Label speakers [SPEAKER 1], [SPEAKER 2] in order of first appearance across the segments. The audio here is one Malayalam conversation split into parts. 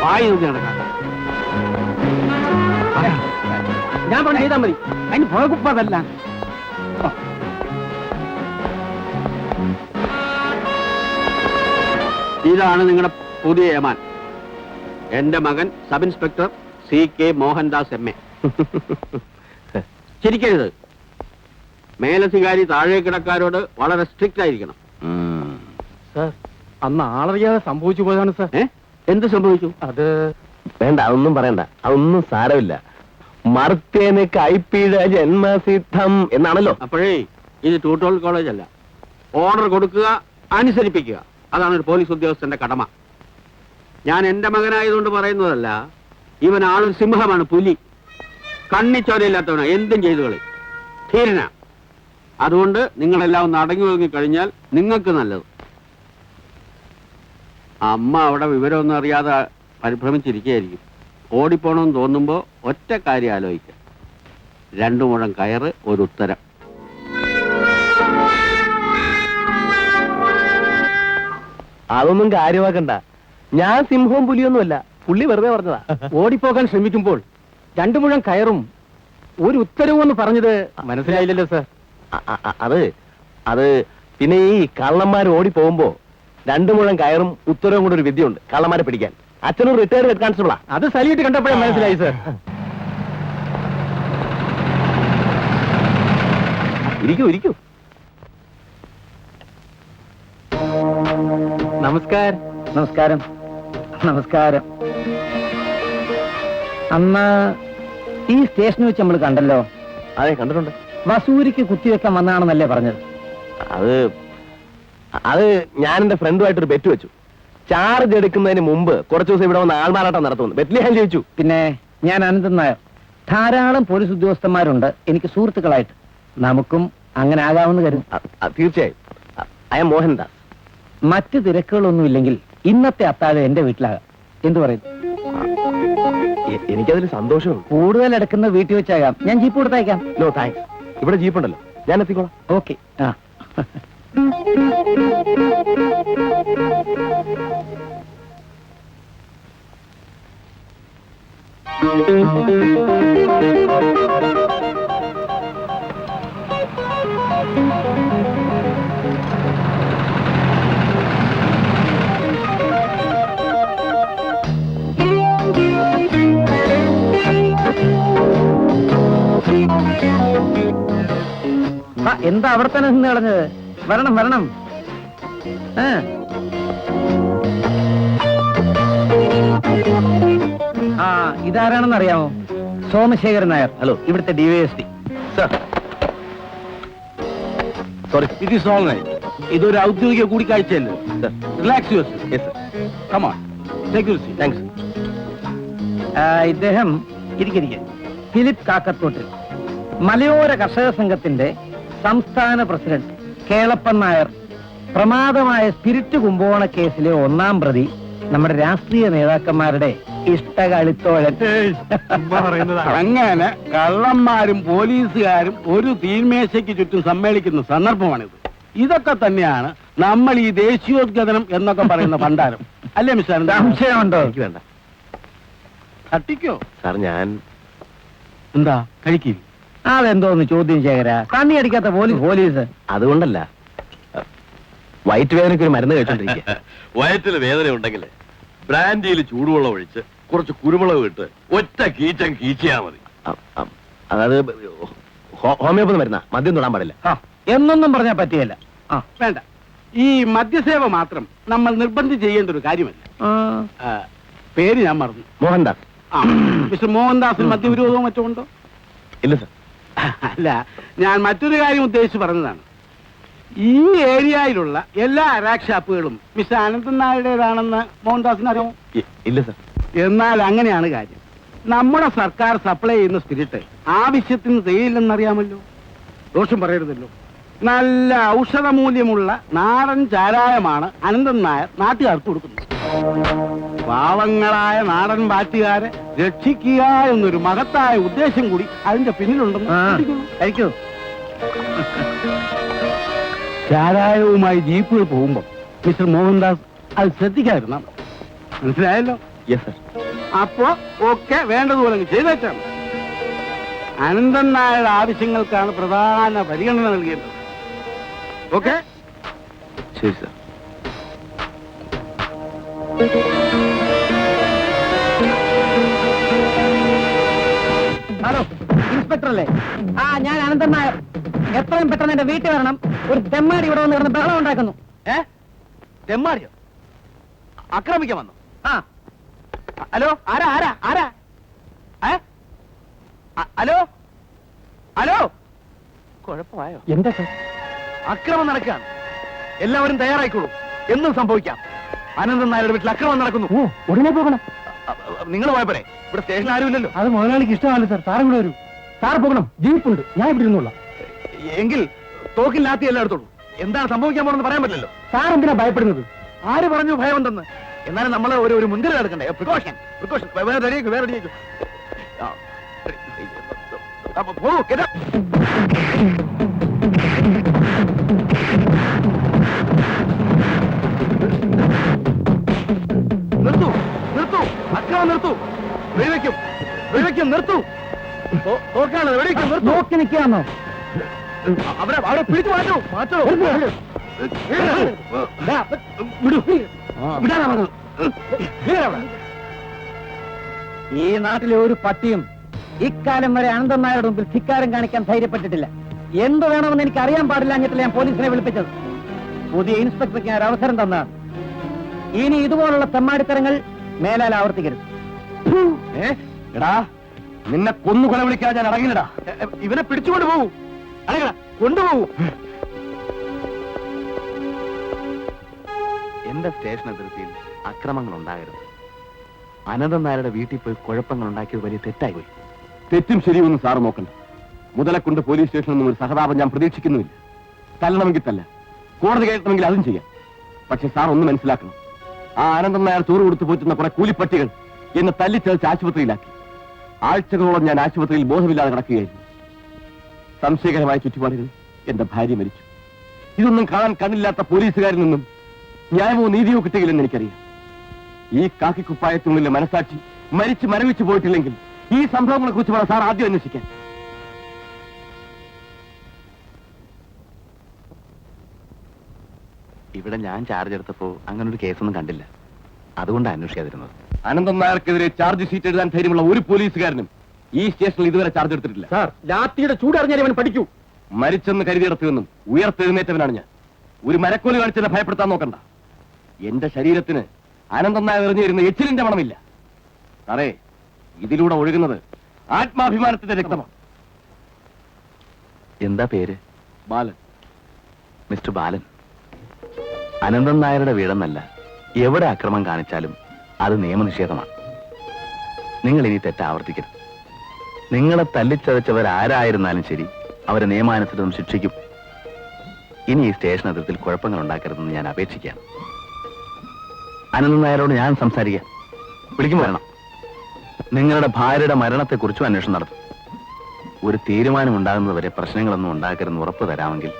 [SPEAKER 1] വായി നോക്കി നടക്കാം. ഞാൻ പറഞ്ഞ ചെയ്താൽ മതി. അതിന് പുഴകുപ്പതല്ല. ഇതാണ് നിങ്ങളുടെ പുതിയ യമാൻ, എന്റെ മകൻ sub inspector CK Mohandas MA. ചിരിക്കരുത്. മേലധികാരി താഴെ കിടക്കാരോട് വളരെ സ്ട്രിക്റ്റ് ആയിരിക്കണം.
[SPEAKER 2] സാർ, അന്ന് ആളറിയാതെ സംഭവിച്ചു പോയതാണ് സാർ.
[SPEAKER 1] എന്ത് സംഭവിച്ചു?
[SPEAKER 2] അത് വേണ്ട, അതൊന്നും പറയണ്ട, അതൊന്നും സാരമില്ല. മർത്തേന് കൈപ്പീഴ ജന്മസിദ്ധം എന്നാണല്ലോ.
[SPEAKER 1] അപ്പോഴേ ഇത് ട്യൂട്ടോറിയൽ കോളേജ് അല്ല. ഓർഡർ കൊടുക്കുക, അനുസരിപ്പിക്കുക, അതാണ് ഒരു പോലീസ് ഉദ്യോഗസ്ഥന്റെ കടമ. ഞാൻ എന്റെ മകനായതുകൊണ്ട് പറയുന്നതല്ല. ഇവൻ ആളൊരു സിംഹമാണ്, പുലി. കണ്ണിച്ചോരയില്ലാത്തവനാ, എന്തും ചെയ്തു കളി, ധീരന. അതുകൊണ്ട് നിങ്ങളെല്ലാം ഒന്ന് അടങ്ങി ഒതുങ്ങി കഴിഞ്ഞാൽ നിങ്ങൾക്ക് നല്ലത്. അമ്മ അവിടെ വിവരമൊന്നും അറിയാതെ പരിഭ്രമിച്ചിരിക്കുകയായിരിക്കും. ഓടിപ്പോണമെന്ന് തോന്നുമ്പോ ഒറ്റ കാര്യം ആലോചിക്കുക. 2 മുഴം കയറ്, ഒരു ഉത്തരം.
[SPEAKER 2] അതൊന്നും കാര്യമാക്കണ്ട. ഞാൻ സിംഹവും പുലിയൊന്നുമല്ല, പുള്ളി വെറുതെ പറഞ്ഞതാ. ഓടിപ്പോകാൻ ശ്രമിക്കുമ്പോൾ 2 മുഴം കയറും ഒരു ഉത്തരവും എന്ന് പറഞ്ഞത് മനസ്സിലായില്ലല്ലോ സാർ. അത് പിന്നെ ഈ കള്ളന്മാർ ഓടിപ്പോകുമ്പോ 2 മുഴം കയറും ഉത്തരവും കൂടെ ഒരു വിദ്യയുണ്ട് കള്ളന്മാരെ പിടിക്കാൻ. അച്ഛനും റിട്ടയർഡ് ഹെഡ് കോൺസ്റ്റബിളാ. അത് സല്യൂട്ട് കണ്ടപ്പോഴേ മനസ്സിലായി സാർ. ഇരിക്കൂ. നമസ്കാരം. അന്ന് ഈ സ്റ്റേഷനിൽ വെച്ച് നമ്മൾ കണ്ടല്ലോ. അതെ, കണ്ടിട്ടുണ്ട്. വസൂരിക്ക് കുത്തിവെക്കാൻ വന്നാണെന്നല്ലേ പറഞ്ഞത്? അത് ഞാൻ എന്റെ ഫ്രണ്ടുമായിട്ടൊരു ബെറ്റ് വെച്ചു. ചാർജ് എടുക്കുന്നതിന് മുമ്പ് കുറച്ചു ദിവസം ഇവിടെ വന്ന് ആൾമാറാട്ടം നടത്തുന്നു. ബെറ്റിൽ ഞാൻ ജയിച്ചു. പിന്നെ ഞാൻ അനന്തൻ നായർ. ധാരാളം പോലീസ് ഉദ്യോഗസ്ഥന്മാരുണ്ട് എനിക്ക് സുഹൃത്തുക്കളായിട്ട്. നമുക്കും അങ്ങനെ ആകാമെന്ന് കരുതും. തീർച്ചയായും. I M Mohandas. മറ്റ് തിരക്കുകളൊന്നും ഇല്ലെങ്കിൽ ഇന്നത്തെ അത്താഴം എന്റെ വീട്ടിലാകാം. എന്തു പറയുന്നു? എനിക്കതിൽ സന്തോഷവും. കൂടുതൽ എടുക്കുന്ന വീട്ടിൽ വെച്ചാകാം. ഞാൻ ജീപ്പ് കൊടുത്തയക്കാം. No thanks. ഇവിടെ ജീപ്പ് ഉണ്ടല്ലോ, ഞാൻ എത്തിക്കോളാം. ഓക്കെ. എന്താ അവിടെ തന്നെ നിന്ന് കളഞ്ഞത്? വരണം. ഇതാരാണെന്ന് അറിയാമോ? സോമശേഖരൻ നായർ. ഹലോ, ഇവിടുത്തെ DYSP. Sorry, it is all right. ഇതൊരു ഔദ്യോഗിക കൂടിക്കാഴ്ചയല്ലേ? Relax yourself. Yes sir. Come on, take your seat. Thanks. ഇദ്ദേഹം ഇരിക്കെ ഫിലിപ്പ് കാക്കത്തോട്ടിൽ, മലയോര കർഷക സംഘത്തിന്റെ സംസ്ഥാന പ്രസിഡന്റ് കേളപ്പൻ നായർ. പ്രമാദമായ സ്പിരിറ്റ് കുംഭകോണ കേസിലെ 1-ാം പ്രതി, നമ്മുടെ രാഷ്ട്രീയ നേതാക്കന്മാരുടെ ഇഷ്ടകളിത്തോഴൻ.
[SPEAKER 1] അങ്ങനെ കള്ളന്മാരും പോലീസുകാരും ഒരു തീന്മേശയ്ക്ക് ചുറ്റും സമ്മേളിക്കുന്ന സന്ദർഭമാണിത്. ഇതൊക്കെ തന്നെയാണ് നമ്മൾ ഈ ദേശീയോദ്ഗ്രഥനം എന്നൊക്കെ പറയുന്ന ഭണ്ഡാരം, അല്ലേ മിസ്റ്റർ?
[SPEAKER 2] സംശയമുണ്ടോ? എനിക്ക് വേണ്ട.
[SPEAKER 1] തട്ടിക്കോ
[SPEAKER 2] സാർ. ഞാൻ
[SPEAKER 1] എന്താ കഴിക്കില്ല?
[SPEAKER 2] അതെന്തോന്ന് ചോദ്യം ശേഖര? കണ്ണി അടിക്കാത്ത പോലീസ്. അതുകൊണ്ടല്ല, വയറ്റ് വേദനയ്ക്ക് ഒരു മരുന്ന് കഴിച്ചോണ്ടിരിക്കുക.
[SPEAKER 3] വയറ്റില് വേദന ഉണ്ടെങ്കിൽ ബ്രാൻഡിയിൽ ചൂടുവെള്ളം ഒഴിച്ച് കുറച്ച് കുരുമുളക് ഇട്ട് ഒറ്റ കീച്ചം കീച്ചിയാ മതി.
[SPEAKER 2] അതായത് ഹോമിയോപ്പതി മരുന്നാ, മദ്യം തൊടാൻ പാടില്ല എന്നൊന്നും പറഞ്ഞാൽ പറ്റിയല്ല.
[SPEAKER 1] വേണ്ട, ഈ മദ്യസേവ മാത്രം നമ്മൾ നിർബന്ധിച്ച് ചെയ്യേണ്ട ഒരു കാര്യമല്ല. പേര് ഞാൻ മറന്നു.
[SPEAKER 2] മോഹൻദാസ്.
[SPEAKER 1] മിസ്റ്റർ മോഹൻദാസിന് മദ്യവിരോധവും മറ്റോ ഉണ്ടോ?
[SPEAKER 2] ഇല്ല സർ.
[SPEAKER 1] അല്ല, ഞാൻ മറ്റൊരു കാര്യം ഉദ്ദേശിച്ച് പറഞ്ഞതാണ്. ഈ ഏരിയയിലുള്ള എല്ലാ റാക്ക് ഷാപ്പുകളും മിസ്റ്റർ അനന്തൻ നായരുടേതാണെന്ന് മോഹൻദാസിന് അറിയാമോ?
[SPEAKER 2] ഇല്ല സർ.
[SPEAKER 1] എന്നാൽ അങ്ങനെയാണ് കാര്യം. നമ്മുടെ സർക്കാർ സപ്ലൈ ചെയ്യുന്ന സ്പിരിറ്റ് ആവശ്യത്തിന് തികയില്ലെന്നറിയാമല്ലോ. ദോഷം പറയരുതല്ലോ. നല്ല ഔഷധമൂല്യമുള്ള നാടൻ ചാരായമാണ് അനന്തൻ നായർ നാട്ടുകാർക്ക് കൊടുക്കുന്നത്. പാവങ്ങളായ നാടൻ ബാറ്റുകാരെ രക്ഷിക്കുക എന്നൊരു മഹത്തായ ഉദ്ദേശം കൂടി അതിന്റെ പിന്നിലുണ്ടെന്ന്
[SPEAKER 2] കഴിക്കൂ.
[SPEAKER 1] ചാരായവുമായി ജീപ്പുകൾ പോകുമ്പോൾ മിസ്റ്റർ മോഹൻദാസ് അത് ശ്രദ്ധിക്കാതിരുന്ന മനസ്സിലായല്ലോ.
[SPEAKER 2] Yes sir.
[SPEAKER 1] അപ്പോ ഓക്കെ, വേണ്ടതുപോലെ അങ്ങ് ചെയ്തേക്കാണ്. അനന്തൻ നായരുടെ ആവശ്യങ്ങൾക്കാണ് പ്രധാന പരിഗണന നൽകേണ്ടത്. ഓക്കെ?
[SPEAKER 2] ശരി സർ.
[SPEAKER 4] ഹലോ, ഇൻസ്പെക്ടർ അല്ലേ? ആ, ഞാൻ അനന്തൻ നായർ. എത്രയും പെട്ടെന്ന് എന്റെ വീട്ടിൽ വരണം. ഒരു തെമ്മാടി ഇവിടെ വന്ന് കിടന്ന് ബഹളം ഉണ്ടാക്കുന്നു.
[SPEAKER 2] തെമ്മാടിയോ? ആക്രമിക്കാൻ വന്നു?
[SPEAKER 4] ആ,
[SPEAKER 2] ഹലോ, ആരാ ആരാ ആരാ? ഹലോ ഹലോ, കുഴപ്പമായോ?
[SPEAKER 4] എന്താ സർ?
[SPEAKER 2] അക്രമം നടക്കുകയാണ്. എല്ലാവരും തയ്യാറായിക്കോളൂ. എന്നും സംഭവിക്കാം. അനന്തൻ നായരുടെ വീട്ടിൽ അക്രമം നടക്കുന്നു.
[SPEAKER 4] ഓ, ഉടനെ പോകണം.
[SPEAKER 2] നിങ്ങൾ പോയപ്പോഴേ ഇവിടെ സ്റ്റേഷനിൽ ആരുമില്ലല്ലോ.
[SPEAKER 4] അത് മുതലാളിക്ക് ഇഷ്ടമല്ല സർ. സാറും കൂടെ വരൂ. സാർ പോകണം. ജീപ്പുണ്ട്, ഞാൻ ഇവിടെ ഇരുന്നോളാം.
[SPEAKER 2] എങ്കിൽ തോക്കില്ലാത്തി എല്ലാം എടുത്തോളൂ. എന്താണ് സംഭവിക്കാൻ പോണെന്ന് പറയാൻ പറ്റില്ലല്ലോ.
[SPEAKER 4] സാർ എന്തിനാ ഭയപ്പെടുന്നത്?
[SPEAKER 2] ആര് പറഞ്ഞു ഭയമുണ്ടെന്ന്? എന്നാലും നമ്മൾ ഒരു മുൻകരുതൽ എടുക്കണ്ടേ? Precaution precaution. വേറെ റെഡിയാക്കും, വേറെ റെഡിയാക്കും. പോകൂ. നിർത്തൂ നിർത്തൂ, അക്രമം നിർത്തൂ. വെടിവെക്കും വെടിവെക്കും, നിർത്തൂ. തോക്കാണ്, വെടിവെക്കും, നിർത്തൂ.
[SPEAKER 4] നോക്കി നിൽക്കാന്നോ?
[SPEAKER 2] അവരെ അവിടെ പിടിച്ചു മാറ്റൂ, മാറ്റോ.
[SPEAKER 4] ഈ നാട്ടിലെ ഒരു പട്ടിയും ഇക്കാലം വരെ അനന്തൻ നായരുടെ മുമ്പിൽ ധിക്കാരം കാണിക്കാൻ ധൈര്യപ്പെട്ടിട്ടില്ല. എന്ത് വേണമെന്ന് എനിക്ക് അറിയാൻ പാടില്ല എന്നിട്ടില്ല ഞാൻ പോലീസിനെ വിളിപ്പിച്ചത്. പുതിയ ഇൻസ്പെക്ടർക്ക് ഞാൻ ഒരു അവസരം തന്നതാണ്. ഇനി ഇതുപോലുള്ള തെമ്മാടിത്തരങ്ങൾ മേലാൽ ആവർത്തിക്കരുത്.
[SPEAKER 2] എടാ, നിന്നെ കൊന്നു കൊല വിളിക്കാൻ ഞാൻ അടങ്ങില്ലടാ. ഇവനെ പിടിച്ചുകൊണ്ട് പോകൂ. അടങ്ങടാ, കൊണ്ടുപോകൂ. എന്റെ സ്റ്റേഷൻ അതിർത്തിയിൽ അക്രമങ്ങൾ ഉണ്ടാകരുത്. അനന്തൻ നായരുടെ വീട്ടിൽ പോയി കുഴപ്പങ്ങൾ ഉണ്ടാക്കിയത് വലിയ തെറ്റായി പോയി. തെറ്റും ശരിയൊന്നും സാറ് നോക്കണ്ട. മുതലക്കുണ്ട് പോലീസ് സ്റ്റേഷനിൽ നിന്നും ഒരു സഹതാപം ഞാൻ പ്രതീക്ഷിക്കുന്നുമില്ല. തല്ലണമെങ്കിൽ തല്ല, കോടതി കയറ്റണമെങ്കിൽ അതും ചെയ്യാം. പക്ഷെ സാർ ഒന്ന് മനസ്സിലാക്കണം, ആ അനന്തൻ നായർ ചോറ് കൊടുത്തു പോറ്റുന്ന കുറെ കൂലിപ്പട്ടികൾ എന്നെ തല്ലിച്ചതച്ച് ആശുപത്രിയിലാക്കി. ആഴ്ചകളോളം ഞാൻ ആശുപത്രിയിൽ ബോധമില്ലാതെ കിടക്കുകയായിരുന്നു. സംശയകരമായ ചുറ്റുപാടുകൾ എന്റെ ഭാര്യ മരിച്ചു. ഇതൊന്നും കാണാൻ കണ്ണില്ലാത്ത പോലീസുകാരിൽ നിന്നും ന്യായമോ നീതിയോ കിട്ടുകയില്ലെന്ന് എനിക്കറിയാം. ഈ കാക്കിക്കുപ്പായത്തിനുള്ളിലെ മനസാക്ഷി മരിച്ച് മരവിച്ചു പോയിട്ടില്ലെങ്കിൽ ഈ സംഭവങ്ങളെ കുറിച്ച് വേണം സാർ ആദ്യം അന്വേഷിക്കാൻ. ഇവിടെ ഞാൻ ചാർജ് എടുത്തപ്പോ അങ്ങനെ ഒരു കേസൊന്നും കണ്ടില്ല. അതുകൊണ്ടാണ് അന്വേഷിക്കാതിരുന്നത്. അനന്തൻ നായർക്കെതിരെ ചാർജ് ഷീറ്റ് എഴുതാൻ ധൈര്യമുള്ള ഒരു പോലീസുകാരനും ഈ സ്റ്റേഷനിൽ ഇതുവരെ ചാർജ് എടുത്തിട്ടില്ല.
[SPEAKER 4] സാർ, ലാത്തിയുടെ ചൂടറിഞ്ഞാൽ അവൻ പഠിക്കൂ.
[SPEAKER 2] മരിച്ചെന്ന് കരുതിയിടത്തുനിന്നും ഉയർത്തെഴുന്നേറ്റവനാണ് ഞാൻ. ഒരു മരക്കോല് കാണിച്ചെന്നെ ഭയപ്പെടുത്താൻ നോക്കണ്ട. എന്റെ ശരീരത്തിന് അനന്തൻ നായർ എറിഞ്ഞിരുന്ന എച്ചിലിന്റെ മണമില്ല. സാറേ, ഇതിലൂടെ ഒഴുകുന്നത് ആത്മാഭിമാനത്തിന്റെ രക്തമാണ്. എന്താ പേര്? ബാലൻ. മിസ്റ്റർ ബാലൻ, അനന്തൻ നായരുടെ വീടെന്നല്ല, എവിടെ അക്രമം കാണിച്ചാലും അത് നിയമനിഷേധമാണ്. നിങ്ങൾ ഇനി തെറ്റ് ആവർത്തിക്കരുത്. നിങ്ങളെ തല്ലിച്ചതച്ചവരാരായിരുന്നാലും ശരി, അവരെ നിയമാനുസൃതം ശിക്ഷിക്കും. ഇനി ഈ സ്റ്റേഷൻ അതിർത്തിയിൽ കുഴപ്പങ്ങൾ ഉണ്ടാക്കരുതെന്ന് ഞാൻ അപേക്ഷിക്കുകയാണ്. അനന്തൻ നായരോട് ഞാൻ സംസാരിക്കാം. വിളിക്കും വരണം. നിങ്ങളുടെ ഭാര്യയുടെ മരണത്തെക്കുറിച്ചും അന്വേഷണം നടത്തും. ഒരു തീരുമാനം ഉണ്ടാകുന്നതുവരെ പ്രശ്നങ്ങളൊന്നും ഉണ്ടാക്കരുതെന്ന് ഉറപ്പ് തരാമെങ്കിൽ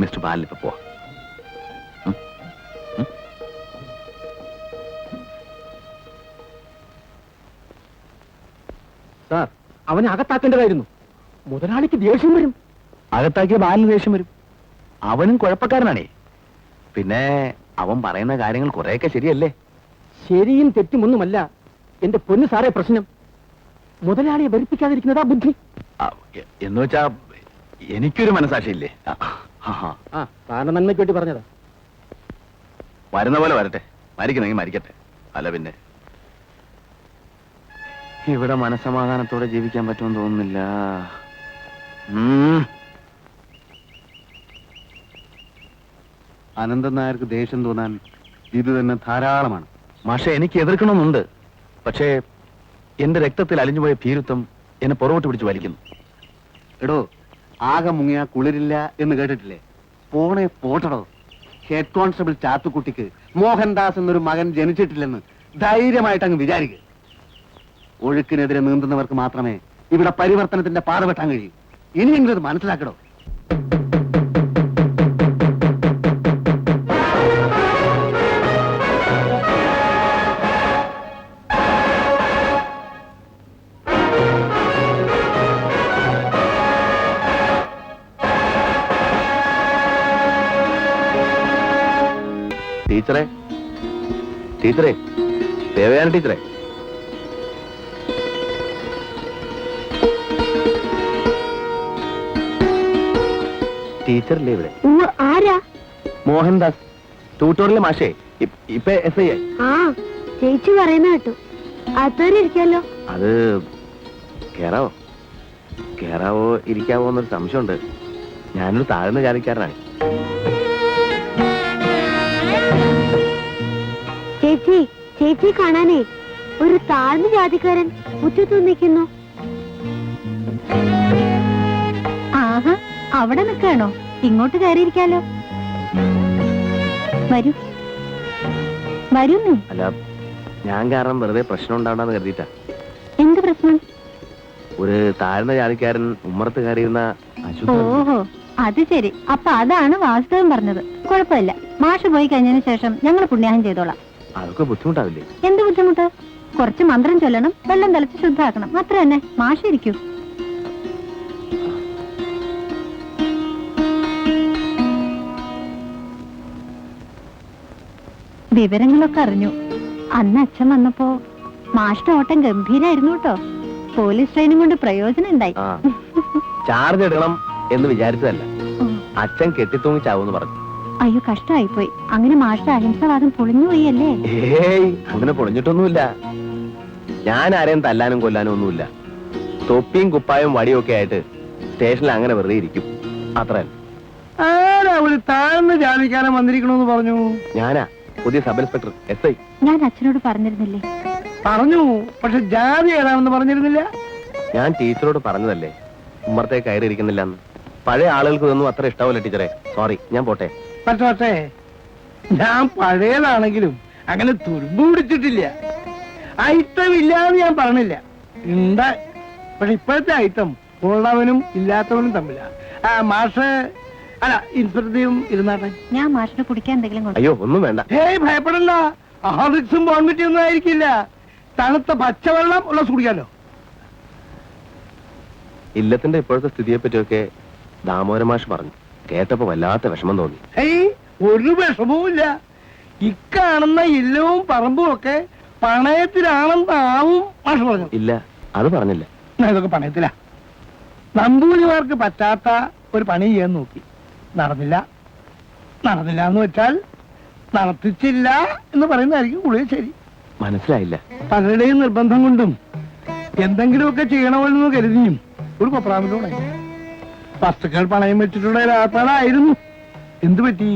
[SPEAKER 2] മിസ്റ്റർ ബാലൻ ഇപ്പൊ പോവാം.
[SPEAKER 4] സാർ, അവനെ അകത്താക്കേണ്ടതായിരുന്നു. മുതലാളിക്ക് ദേഷ്യം വരും.
[SPEAKER 2] അകത്താക്കിയ ബാലിന് ദേഷ്യം വരും. അവനും കുഴപ്പക്കാരനാണേ. പിന്നെ അവൻ പറയുന്ന കാര്യങ്ങൾ കുറെയൊക്കെ ശരിയല്ലേ?
[SPEAKER 4] ശരിയും തെറ്റുമൊന്നുമല്ല എന്റെ പൊന്നു സാറേ പ്രശ്നം. മുതലാളിയെ ഭരിപ്പിക്കാതിരിക്കുന്നതാ ബുദ്ധി.
[SPEAKER 2] എന്ന് വെച്ചാ എനിക്കൊരു മനസാക്ഷിയില്ലേ?
[SPEAKER 4] ആ, സാറിന്റെ നന്മയ്ക്ക് വേണ്ടി പറഞ്ഞതാ.
[SPEAKER 2] വരുന്ന പോലെ വരട്ടെ, മരിക്കുന്നെങ്കിൽ മരിക്കട്ടെ. അല്ല പിന്നെ ഇവിടെ മനസമാധാനത്തോടെ ജീവിക്കാൻ പറ്റുമെന്ന് തോന്നുന്നില്ല. അനന്തൻ നായർക്ക് ദേഷ്യം തോന്നാൻ ഇത് തന്നെ ധാരാളമാണ്. മാഷെ, എനിക്ക് എതിർക്കണമെന്നുണ്ട്. പക്ഷേ എന്റെ രക്തത്തിൽ അലിഞ്ഞുപോയ ഭീരുത്വം എന്നെ പുറകോട്ട് പിടിച്ച് വലിക്കുന്നു. എടോ, ആകെ മുങ്ങിയ കുളിരില്ല എന്ന് കേട്ടിട്ടില്ലേ? പോണേ പോട്ടടോ. ഹെഡ് കോൺസ്റ്റബിൾ ചാത്തുക്കുട്ടിക്ക് മോഹൻദാസ് എന്നൊരു മകൻ ജനിച്ചിട്ടില്ലെന്ന് ധൈര്യമായിട്ട് അങ്ങ് വിചാരിക്കുക. ഒഴുക്കിനെതിരെ നീന്തുന്നവർക്ക് മാത്രമേ ഇവിടെ പരിവർത്തനത്തിന്റെ പാത വെട്ടാൻ കഴിയൂ. ഇനിയെങ്കിലും ഇത് മനസ്സിലാക്കടോ.
[SPEAKER 3] ടീച്ചറെ ടീച്ചറെ ദേവയാന ടീച്ചറെ ടീച്ചറല്ലേ ഇവിടെ?
[SPEAKER 5] ആരാ?
[SPEAKER 3] മോഹൻദാസ്, ട്യൂട്ടോറിയൽ മാഷേ. ഇപ്പൊ SI ആയി.
[SPEAKER 5] ആ ചേച്ചി പറയുന്ന കേട്ടു. അതുവരെ ഇരിക്കാലോ.
[SPEAKER 3] അത് കേറാവോ കേറാവോ ഇരിക്കാവോ എന്നൊരു സംശയമുണ്ട്. ഞാനൊരു താഴ്ന്ന ജാതിക്കാരനാണ്.
[SPEAKER 5] ചേച്ചി ചേച്ചി കാണാനേ ഒരു താഴ്ന്ന ജാതിക്കാരൻ മുറ്റത്ത് നിൽക്കുന്നു. ആഹാ, അവിടെ നിൽക്കാണോ? ഇങ്ങോട്ട് കയറിയിരിക്കാലോ. വരൂ വരൂ.
[SPEAKER 3] അല്ല, ഞാൻ കാരണം വെറുതെ പ്രശ്നം ഉണ്ടാവണ്ടെന്ന് കരുതിയിട്ടാ.
[SPEAKER 5] എന്ത് പ്രശ്നം?
[SPEAKER 3] ഒരു താഴ്ന്ന ജാതിക്കാരൻ ഉമ്മറത്ത് കയറിയിരുന്ന
[SPEAKER 5] ഓഹോ, അത് ശരി. അപ്പൊ അതാണ് വാസ്തവം പറഞ്ഞത്. കുഴപ്പമില്ല, മാഷ് പോയി കഴിഞ്ഞതിന് ശേഷം ഞങ്ങൾ പുണ്യാഹം ചെയ്തോളാം.
[SPEAKER 3] അതൊക്കെ ബുദ്ധിമുട്ടാവില്ലേ?
[SPEAKER 5] എന്ത് ബുദ്ധിമുട്ട്? കുറച്ച് മന്ത്രം ചൊല്ലണം, വെള്ളം തളിച്ച് ശുദ്ധാക്കണം, അത്ര തന്നെ. മാഷ് ഇരിക്കൂ. വിവരങ്ങളൊക്കെ അറിഞ്ഞു. അന്ന് അച്ഛൻ വന്നപ്പോ മാഷിന്റെ ഓട്ടം ഗംഭീരായിരുന്നു കേട്ടോ. പോലീസ് ട്രെയിനും കൊണ്ട് പ്രയോജനം ഉണ്ടായി.
[SPEAKER 3] ചാർജ് എടുക്കണം എന്ന് വിചാരിച്ചതല്ല, അച്ഛൻ കെട്ടിത്തൂങ്ങി ചാവൂന്ന് പറഞ്ഞു.
[SPEAKER 5] അയ്യോ, കഷ്ടമായി പോയി. അങ്ങനെ മാഷിന്റെ അഹിംസവാദം പൊളിഞ്ഞുപോയി അല്ലേ?
[SPEAKER 3] ഏയ്, അങ്ങനെ പൊളിഞ്ഞിട്ടൊന്നുമില്ല. ഞാൻ ആരെയും തല്ലാനും കൊല്ലാനും ഒന്നുമില്ല. തൊപ്പിയും കുപ്പായും വടിയും ഒക്കെ ആയിട്ട് സ്റ്റേഷനിൽ അങ്ങനെ വെറുതെ ഇരിക്കും, അത്ര.
[SPEAKER 4] ആരാ ഒരു താഴ്ന്ന ജാതിക്കാരൻ വന്നിരിക്കണമെന്ന് പറഞ്ഞു?
[SPEAKER 3] ഞാനാ, പുതിയ സബ് ഇൻസ്പെക്ടർ SI.
[SPEAKER 5] ഞാൻ അച്ഛനോട് പറഞ്ഞിരുന്നില്ലേ?
[SPEAKER 4] പറഞ്ഞു, പക്ഷെ ജാതി ഏതാണെന്ന് പറഞ്ഞിരുന്നില്ല.
[SPEAKER 3] ഞാൻ ടീച്ചറോട് പറഞ്ഞതല്ലേ ഉമ്മറത്തെ കയറിയിരിക്കുന്നില്ല എന്ന്. പഴയ ആളുകൾക്ക് ഇതൊന്നും അത്ര ഇഷ്ടാവില്ല ടീച്ചറെ. സോറി, ഞാൻ പോട്ടെ.
[SPEAKER 4] പക്ഷേ ഞാൻ പഴയതാണെങ്കിലും അങ്ങനെ തുരുമ്പ് പിടിച്ചിട്ടില്ല. ഐറ്റം ഇല്ലാന്ന് ഞാൻ പറഞ്ഞില്ല, ഉണ്ട്. പക്ഷെ ഇപ്പോഴത്തെ ഐറ്റം ഉള്ളവനും ഇല്ലാത്തവനും തമ്മില. മാഷ് അല്ല, ഇൻസ്പെക്ടറും ഇരുന്നാട്ടെ.
[SPEAKER 5] ഞാൻ മാഷിന് കുടിക്കാൻ എന്തെങ്കിലും കൊണ്ട്.
[SPEAKER 3] അയ്യോ, ഒന്നും വേണ്ട.
[SPEAKER 4] ഏയ്, ഭയപ്പെടണ്ട. ഹോർലിക്സും ബോൺവിറ്റിയും ഒന്നും ആയിരിക്കില്ല. തണുത്ത പച്ചവെള്ളം ഉള്ള കുടിക്കാലോ.
[SPEAKER 3] ഇല്ലത്തിന്റെ ഇപ്പോഴത്തെ സ്ഥിതിയെ പറ്റിയൊക്കെ ദാമോദരമാഷ് പറഞ്ഞു. കേട്ടപ്പോ വല്ലാത്ത വിഷമം തോന്നി.
[SPEAKER 4] ഏയ്, ഒരു വിഷമവുമില്ല. ഇക്കാണുന്ന ഇല്ലവും പറമ്പും ഒക്കെ പണയത്തിലാണെന്നാവും മാഷ് പറഞ്ഞു.
[SPEAKER 3] ഇല്ല, അത് പറഞ്ഞില്ല.
[SPEAKER 4] ഇതൊക്കെ പണയത്തിലാ. നമ്പൂതിരിമാർക്ക് പറ്റാത്ത ഒരു പണി ചെയ്യാൻ നോക്കി, നടന്നില്ല. നടന്നില്ല എന്ന് വെച്ചാൽ നടത്തിച്ചില്ല എന്ന് പറയുന്നതായിരിക്കും കൂടുതൽ ശരി.
[SPEAKER 3] മനസ്സിലായില്ല.
[SPEAKER 4] പലരുടെയും നിർബന്ധം കൊണ്ടും എന്തെങ്കിലുമൊക്കെ ചെയ്യണമെന്ന് കരുതിയും ഒരു കൊപ്രാമിലൂടെ വസ്തുക്കൾ പണയം വെച്ചിട്ടുള്ള ഒരാളായിരുന്നു. എന്തു പറ്റി?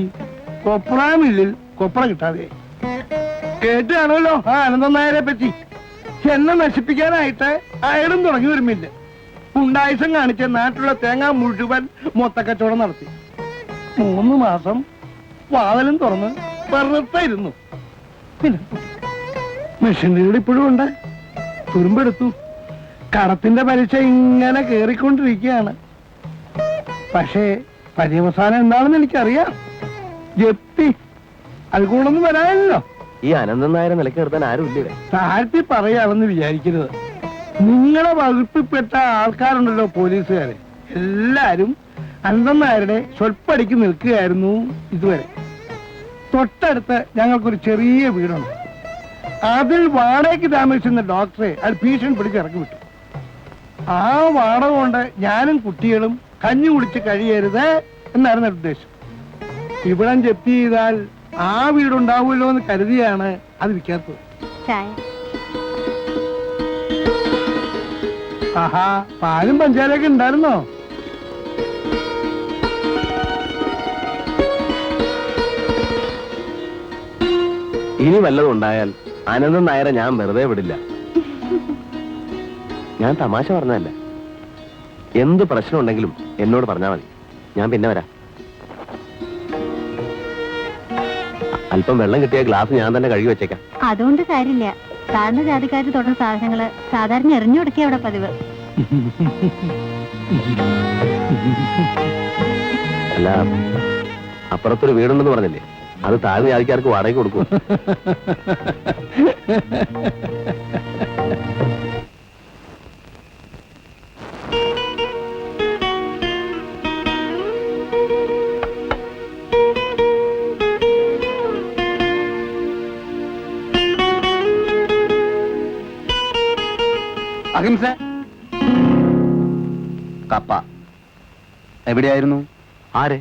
[SPEAKER 4] കൊപ്രാമില്ലിൽ കൊപ്ര കിട്ടാതെ കേട്ട് കാണുമല്ലോ ആ അനന്തൻ നായരെ പറ്റി. എന്നെ നശിപ്പിക്കാനായിട്ട് അയാളും തുടങ്ങി വരുമില്ല. ഉണ്ടായുസം കാണിച്ച നാട്ടിലുള്ള തേങ്ങ മുഴുവൻ മൊത്തക്കച്ചവടം നടത്തി. 3 മാസം വാതിലും തുറന്ന് വെറുത്തായിരുന്നു. പിന്നെ മെഷീനറിയുടെ ഇപ്പോഴും ഉണ്ട്. തുരുമ്പെടുത്തു. കടത്തിന്റെ പലിശ ഇങ്ങനെ കേറിക്കൊണ്ടിരിക്കുകയാണ്. പക്ഷേ പര്യവസാനം എന്താണെന്ന് എനിക്കറിയാം. ജപ്തി. അത് കൂടൊന്നും വരാനല്ലോ.
[SPEAKER 3] ഈ അനന്തൻ നായരെ നിലയ്ക്ക് നിർത്താൻ ആരും ഇല്ലേ?
[SPEAKER 4] താഴ്ത്തി പറയാണെന്ന് വിചാരിക്കരുത്. നിങ്ങളെ വകുപ്പിൽപ്പെട്ട ആൾക്കാരുണ്ടല്ലോ, പോലീസുകാരെ, എല്ലാരും അനന്തൻ നായരുടെ സ്വൽപ്പടിക്ക് നിൽക്കുകയായിരുന്നു ഇതുവരെ. തൊട്ടടുത്ത് ഞങ്ങൾക്കൊരു ചെറിയ വീടുണ്ട്. അതിൽ വാടകയ്ക്ക് താമസിക്കുന്ന ഡോക്ടറെ അത് ഭീഷണി പിടിച്ച് ഇറക്കി വിട്ടു. ആ വാടക കൊണ്ട് ഞാനും കുട്ടികളും കഞ്ഞി കുടിച്ച് കഴിയരുത് എന്നായിരുന്നു ഉദ്ദേശം. ഇവിടം ജപ്തി ചെയ്താൽ ആ വീടുണ്ടാവുമല്ലോ എന്ന് കരുതിയാണ് അത് വിൽക്കാത്തത്.
[SPEAKER 5] ചായ.
[SPEAKER 4] ആഹാ, പാലും പഞ്ചാരൊക്കെ ഉണ്ടായിരുന്നോ?
[SPEAKER 3] ഇനി വല്ലതും ഉണ്ടായാൽ അനന്തൻ നായരെ ഞാൻ വെറുതെ വിടില്ല. ഞാൻ തമാശ പറഞ്ഞതല്ല. എന്ത് പ്രശ്നം ഉണ്ടെങ്കിലും എന്നോട് പറഞ്ഞാൽ മതി, ഞാൻ പിന്നെ വരാം. അല്പം വെള്ളം കിട്ടിയ ഗ്ലാസ് ഞാൻ തന്നെ കഴുകി വെച്ചേക്കാം.
[SPEAKER 5] അതുകൊണ്ട് കാര്യമില്ല. താഴ്ന്ന ജാതിക്കാര് തുടർന്ന സാധനങ്ങള് സാധാരണ എറിഞ്ഞു കൊടുക്കുക അവിടെ പതിവ്.
[SPEAKER 3] അല്ല, അപ്പുറത്തൊരു വീടുണ്ടെന്ന് പറഞ്ഞില്ലേ, അത് താഴ്ന്ന ജാതിക്കാർക്ക് വാടകയ്ക്ക് കൊടുക്കും.
[SPEAKER 2] അഹിംസ കപ്പ എവിടെയായിരുന്നു?
[SPEAKER 3] ആര്?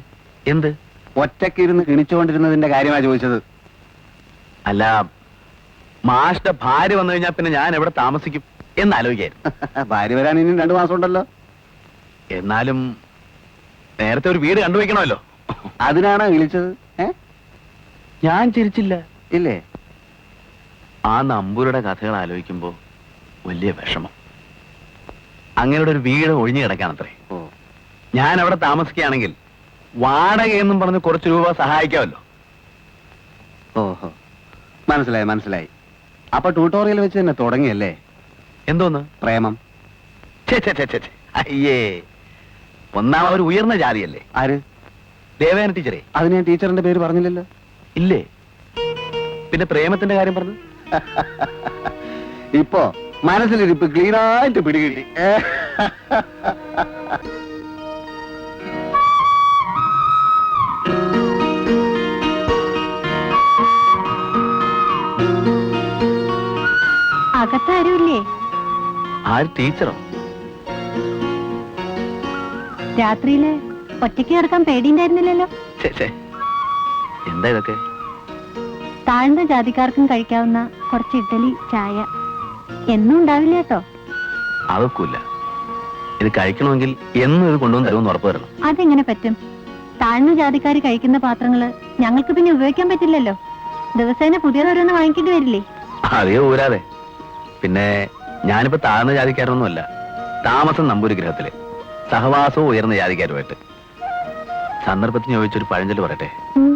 [SPEAKER 3] എന്ത്?
[SPEAKER 2] ഒറ്റക്കിരുന്ന് കിണിച്ചുകൊണ്ടിരുന്നതിന്റെ കാര്യമാണ് ചോദിച്ചത്.
[SPEAKER 3] അല്ല, മാഷ്ട ഭാര്യ വന്നു കഴിഞ്ഞാൽ പിന്നെ ഞാൻ എവിടെ താമസിക്കും എന്നാലോചിക്കായിരുന്നു.
[SPEAKER 2] ഭാര്യ വരാൻ ഇനിയും 2 മാസം ഉണ്ടല്ലോ.
[SPEAKER 3] എന്നാലും നേരത്തെ ഒരു വീട് കണ്ടുവയ്ക്കണമല്ലോ.
[SPEAKER 2] അതിനാണോ വിളിച്ചത്?
[SPEAKER 3] ഞാൻ ചിരിച്ചില്ല.
[SPEAKER 2] ഇല്ലേ?
[SPEAKER 3] ആ നമ്പൂരുടെ കഥകൾ ആലോചിക്കുമ്പോ വലിയ വിഷമം. അങ്ങനെ ഒരു വീട് ഒഴിഞ്ഞു കിടക്കാനത്രേ.
[SPEAKER 2] ഓ,
[SPEAKER 3] ഞാൻ അവിടെ താമസിക്കുകയാണെങ്കിൽ വാടക എന്നും പറഞ്ഞ് കുറച്ച് രൂപ സഹായിക്കാമല്ലോ.
[SPEAKER 2] ഓഹോ, മനസ്സിലായി മനസ്സിലായി. അപ്പൊ ട്യൂട്ടോറിയൽ വെച്ച് തന്നെ തുടങ്ങിയല്ലേ
[SPEAKER 3] എന്തോന്ന്
[SPEAKER 2] പ്രേമം?
[SPEAKER 3] ഛെ, ഛെ, ഛെ, ഛെ, ഛെ. അയ്യേ, ഒന്നാമത് ഒരു ഉയർന്ന ജാതിയല്ലേ.
[SPEAKER 2] ആര്?
[SPEAKER 3] ദേവയാന ടീച്ചറെ.
[SPEAKER 2] അതിന് ഞാൻ ടീച്ചറിന്റെ പേര് പറഞ്ഞില്ലല്ലോ.
[SPEAKER 3] ഇല്ലേ? പിന്നെ പ്രേമത്തിന്റെ കാര്യം പറഞ്ഞു.
[SPEAKER 2] ഇപ്പോ മനസ്സിലിരിപ്പ് ക്ലീനായിട്ട് പിടികിട്ടി.
[SPEAKER 5] അകത്താരുമില്ലേ?
[SPEAKER 3] ആര്? ടീച്ചറോ?
[SPEAKER 5] രാത്രിയില് ഒറ്റയ്ക്ക് കിടക്കാൻ പേടിയുണ്ടായിരുന്നില്ലല്ലോ.
[SPEAKER 3] ഛെ, ഛെ. എന്താ ഇതൊക്കെ?
[SPEAKER 5] താഴ്ന്ന ജാതിക്കാർക്കും കഴിക്കാവുന്ന കുറച്ച് ഇഡ്ഡലി ചായ. എന്നും ഉണ്ടാവില്ല കേട്ടോ.
[SPEAKER 3] അതൊക്കില്ല. ഇത് കഴിക്കണമെങ്കിൽ എന്നും ഇത് കൊണ്ടുവന്ന് തരുമെന്ന് ഉറപ്പ് തരണം.
[SPEAKER 5] അതെങ്ങനെ പറ്റും? താഴ്ന്ന ജാതിക്കാർ കഴിക്കുന്ന പാത്രങ്ങള് ഞങ്ങൾക്ക് പിന്നെ ഉപയോഗിക്കാൻ പറ്റില്ലല്ലോ. ദിവസേന പുതിയതോരോന്ന് വാങ്ങിക്കേണ്ടി വരില്ലേ?
[SPEAKER 3] അതേ ഊരാതെ. പിന്നെ ഞാനിപ്പോ താഴ്ന്ന ജാതിക്കാരൊന്നുമല്ല. താമസം നമ്പൂരി ഗ്രഹത്തില്, സഹവാസവും ഉയർന്ന ജാതിക്കാരുമായിട്ട്. സന്ദർഭത്തിന് ചോദിച്ചൊരു പഴഞ്ചൊല്ല് പറയട്ടെ.
[SPEAKER 5] ഉം.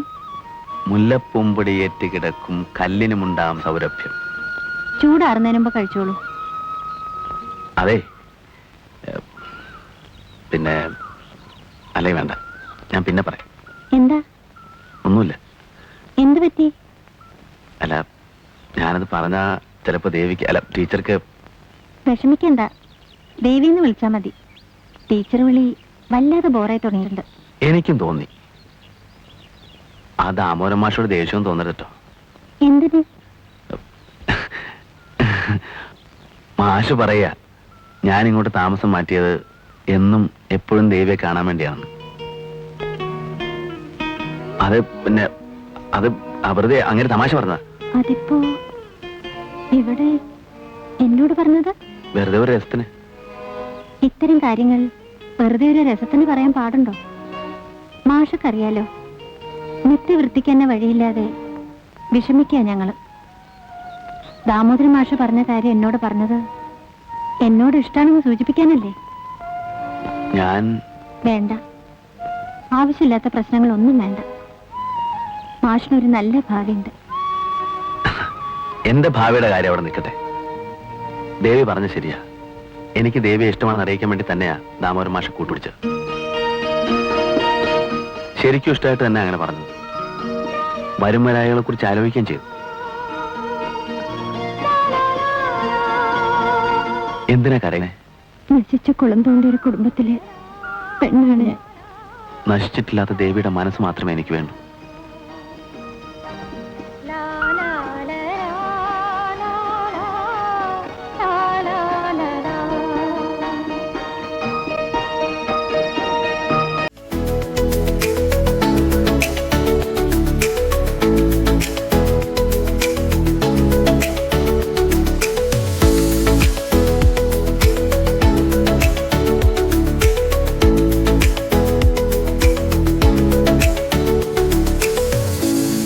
[SPEAKER 3] മുല്ലപ്പൂമ്പൊടിയേറ്റ് കിടക്കും കല്ലിനുമുണ്ടാം സൗരഭ്യം.
[SPEAKER 5] ചൂടാറുന്നതിന് മുമ്പ് കഴിച്ചോളൂ.
[SPEAKER 3] അതെ, പിന്നെ അല്ലേ വേണ്ട, ഞാൻ പിന്നെ പറയാം.
[SPEAKER 5] എന്താ?
[SPEAKER 3] ഒന്നുമില്ല.
[SPEAKER 5] എന്ത് പറ്റി?
[SPEAKER 3] അല്ല, ഞാനത് പറഞ്ഞ ചിലപ്പോ ദേവിക്ക്, അല്ല ടീച്ചർക്ക്.
[SPEAKER 5] വിഷമിക്കണ്ട, ദേവിന്ന് വിളിച്ചാ മതി. ടീച്ചർ വിളി വല്ലാതെ ബോറായി തുടങ്ങിയിട്ടുണ്ട്.
[SPEAKER 3] എനിക്കും തോന്നി. ആ ദാമോദരൻ മാഷോട് ദേഷ്യവും തോന്നരുത് കേട്ടോ.
[SPEAKER 5] എന്തിന്?
[SPEAKER 3] മാഷ് പറയാ ഞാൻ ഇങ്ങോട്ട് താമസം മാറ്റിയത് എന്നും എപ്പോഴും ദേവിയെ കാണാൻ വേണ്ടിയാണ്. അത് പിന്നെ അത് വെറുതെ അങ്ങനെ തമാശ പറഞ്ഞതാ.
[SPEAKER 5] അതിപ്പോ ഇവിടെ എന്നോട് പറഞ്ഞത്
[SPEAKER 3] വെറുതെ ഒരു രസത്തിന്.
[SPEAKER 5] ഇത്തരം കാര്യങ്ങൾ വെറുതെ ഒരു രസത്തിന് പറയാൻ പാടുണ്ടോ? മാഷക്കറിയാലോ, നിത്യവൃത്തിക്ക് തന്നെ വഴിയില്ലാതെ വിഷമിക്കുക ഞങ്ങള്. ദാമോദരൻ മാഷ് പറഞ്ഞ കാര്യം എന്നോട് പറഞ്ഞത് എന്നോട് ഇഷ്ടാണെന്ന് സൂചിപ്പിക്കാനല്ലേ?
[SPEAKER 3] ഞാൻ
[SPEAKER 5] വേണ്ട, ആവശ്യമില്ലാത്ത പ്രശ്നങ്ങളൊന്നും വേണ്ട. മാഷിനൊരു നല്ല ഭാവിയുണ്ട്.
[SPEAKER 3] എന്റെ ഭാവിയുടെ കാര്യം അവിടെ നിൽക്കട്ടെ. ദേവി പറഞ്ഞ ശരിയാ. എനിക്ക് ദേവിയെ ഇഷ്ടമാണെന്ന് അറിയിക്കാൻ വേണ്ടി തന്നെയാ ദാമോദരൻ മാഷ് കൂട്ടുപിടിച്ചത്. ശരിക്കും ഇഷ്ടമായിട്ട് തന്നെ അങ്ങനെ പറഞ്ഞു. വരും വരായികളെ കുറിച്ച് ആലോചിക്കുകയും ചെയ്തു. എന്തിനാ കരയണേ?
[SPEAKER 5] നശിച്ച കുളം തോണ്ടിയ ഒരു കുടുംബത്തിലെ പെണ്ണാണ് ഞാൻ.
[SPEAKER 3] നശിച്ചിട്ടില്ലാത്ത ദേവിയുടെ മനസ്സ് മാത്രമേ എനിക്ക് വേണ്ടൂ.